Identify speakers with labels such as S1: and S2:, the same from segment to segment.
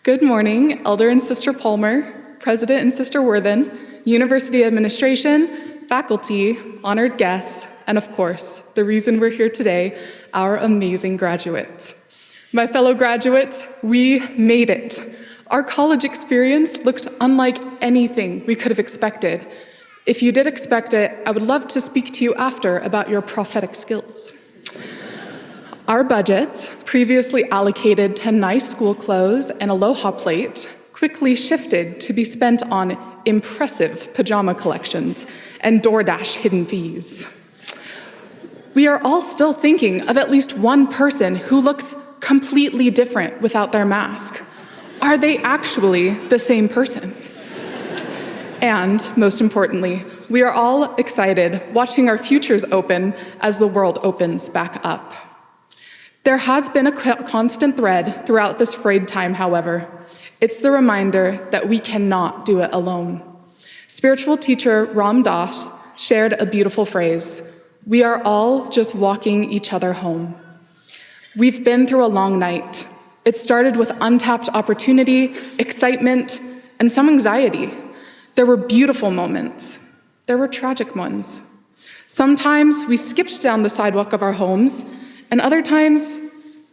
S1: Good morning, Elder and Sister Palmer, President and Sister Worthen, University Administration, faculty, honored guests, and of course, the reason we're here today, our amazing graduates. My fellow graduates, we made it. Our college experience looked unlike anything we could have expected. If you did expect it, I would love to speak to you after about your prophetic skills. Our budgets, previously allocated to nice school clothes and Aloha plate, quickly shifted to be spent on impressive pajama collections and DoorDash hidden fees. We are all still thinking of at least one person who looks completely different without their mask. Are they actually the same person? And most importantly, we are all excited watching our futures open as the world opens back up. There has been a constant thread throughout this frayed time, however. It's the reminder that we cannot do it alone. Spiritual teacher Ram Dass shared a beautiful phrase: "We are all just walking each other home." We've been through a long night. It started with untapped opportunity, excitement, and some anxiety. There were beautiful moments. There were tragic ones. Sometimes we skipped down the sidewalk of our homes, and other times,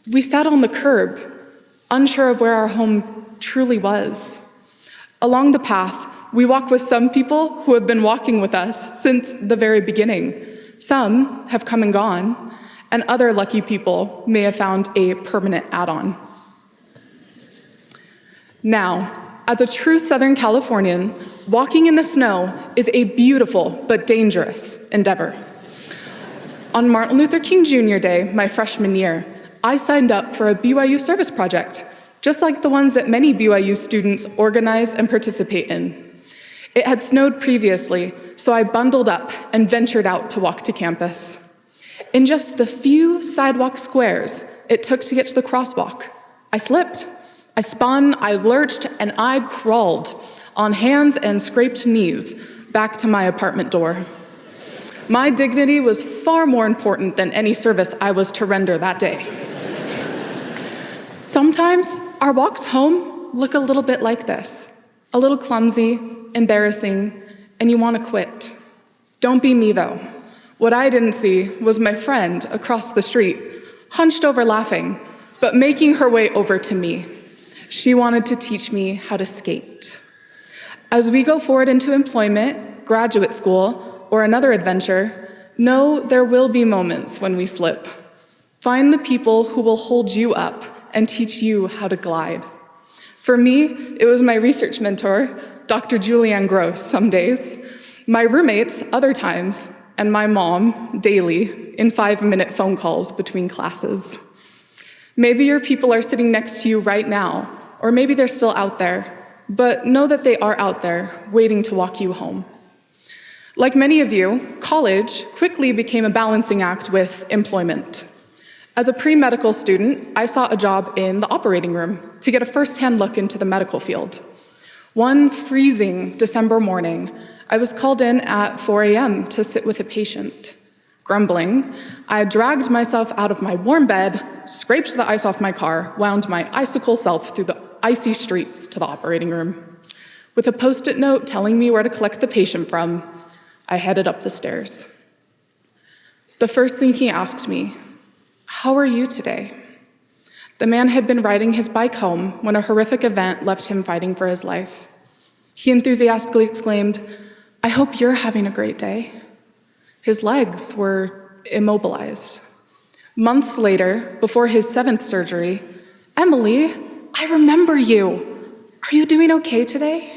S1: we sat on the curb, unsure of where our home truly was. Along the path, we walk with some people who have been walking with us since the very beginning. Some have come and gone, and other lucky people may have found a permanent add-on. Now, as a true Southern Californian, walking in the snow is a beautiful but dangerous endeavor. On Martin Luther King Jr. Day, my freshman year, I signed up for a BYU service project, just like the ones that many BYU students organize and participate in. It had snowed previously, so I bundled up and ventured out to walk to campus. In just the few sidewalk squares it took to get to the crosswalk, I slipped. I spun, I lurched, and I crawled on hands and scraped knees back to my apartment door. My dignity was far more important than any service I was to render that day. Sometimes our walks home look a little bit like this, a little clumsy, embarrassing, and you want to quit. Don't be me, though. What I didn't see was my friend across the street, hunched over laughing, but making her way over to me. She wanted to teach me how to skate. As we go forward into employment, graduate school, or another adventure, know there will be moments when we slip. Find the people who will hold you up and teach you how to glide. For me, it was my research mentor, Dr. Julianne Gross, some days, my roommates other times, and my mom daily in 5-minute phone calls between classes. Maybe your people are sitting next to you right now, or maybe they're still out there, but know that they are out there waiting to walk you home. Like many of you, college quickly became a balancing act with employment. As a pre-medical student, I sought a job in the operating room to get a first-hand look into the medical field. One freezing December morning, I was called in at 4 a.m. to sit with a patient. Grumbling, I dragged myself out of my warm bed, scraped the ice off my car, wound my icicle self through the icy streets to the operating room. With a Post-it note telling me where to collect the patient from, I headed up the stairs. The first thing he asked me, "How are you today?" The man had been riding his bike home when a horrific event left him fighting for his life. He enthusiastically exclaimed, "I hope you're having a great day." His legs were immobilized. Months later, before his 7th surgery, "Emilee, I remember you. Are you doing okay today?"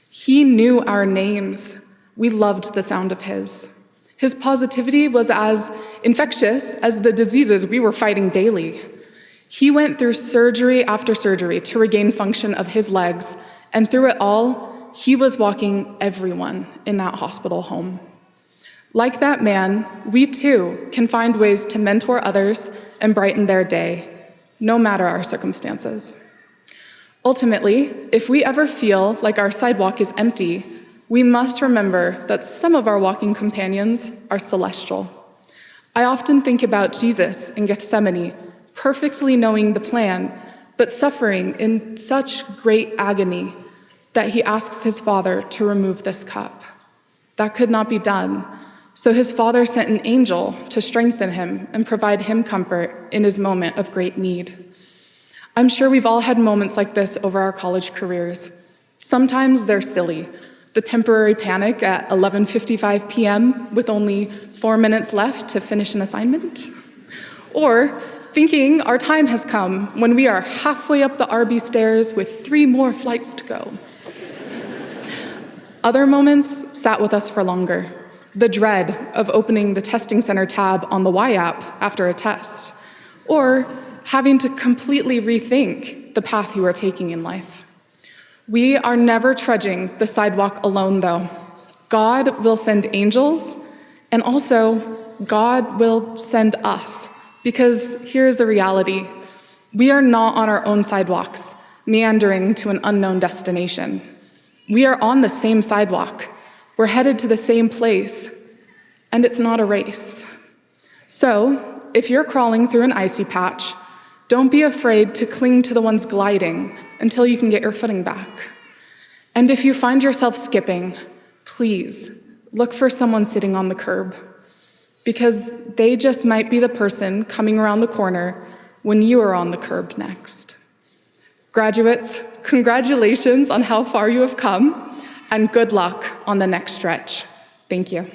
S1: He knew our names. We loved the sound of his. His positivity was as infectious as the diseases we were fighting daily. He went through surgery after surgery to regain function of his legs, and through it all, he was walking everyone in that hospital home. Like that man, we too can find ways to mentor others and brighten their day, no matter our circumstances. Ultimately, if we ever feel like our sidewalk is empty, we must remember that some of our walking companions are celestial. I often think about Jesus in Gethsemane, perfectly knowing the plan, but suffering in such great agony that he asks his father to remove this cup. That could not be done, so his father sent an angel to strengthen him and provide him comfort in his moment of great need. I'm sure we've all had moments like this over our college careers. Sometimes they're silly. The temporary panic at 11:55 p.m. with only 4 minutes left to finish an assignment. Or thinking our time has come when we are halfway up the RB stairs with 3 more flights to go. Other moments sat with us for longer. The dread of opening the testing center tab on the Y app after a test, or having to completely rethink the path you are taking in life. We are never trudging the sidewalk alone, though. God will send angels, and also God will send us, because here's the reality. We are not on our own sidewalks, meandering to an unknown destination. We are on the same sidewalk. We're headed to the same place, and it's not a race. So, if you're crawling through an icy patch, don't be afraid to cling to the ones gliding until you can get your footing back. And if you find yourself skipping, please look for someone sitting on the curb, because they just might be the person coming around the corner when you are on the curb next. Graduates, congratulations on how far you have come, and good luck on the next stretch. Thank you.